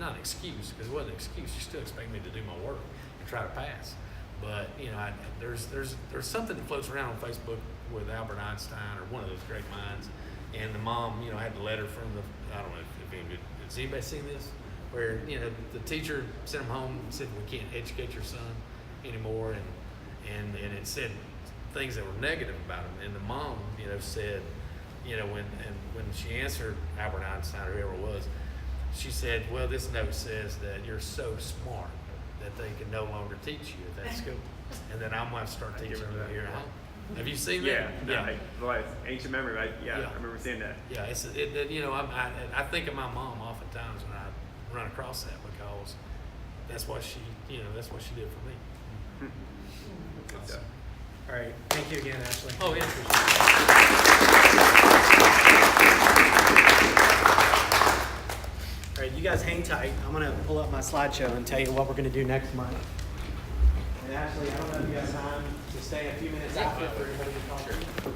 not an excuse, because it wasn't an excuse. You still expect me to do my work and try to pass. But, there's something that floats around on Facebook with Albert Einstein, or one of those great minds. And the mom, had the letter from I don't know has anybody seen this? Where, the teacher sent him home and said, we can't educate your son anymore. And it said things that were negative about him. And the mom, said, when she answered Albert Einstein or whoever it was, she said, well, this note says that you're so smart that they can no longer teach you at that school. And then I'm going to start teaching you here at home. Have you seen that? Ancient memory, right? Yeah, I remember seeing that. Yeah, I think of my mom oftentimes when I run across that, because that's what she did for me. Good stuff. All right. Thank you again, Ashley. Oh, yeah. All right, you guys hang tight. I'm going to pull up my slideshow and tell you what we're going to do next month. And Ashley, I don't know if you have time to stay a few minutes after for everybody to talk.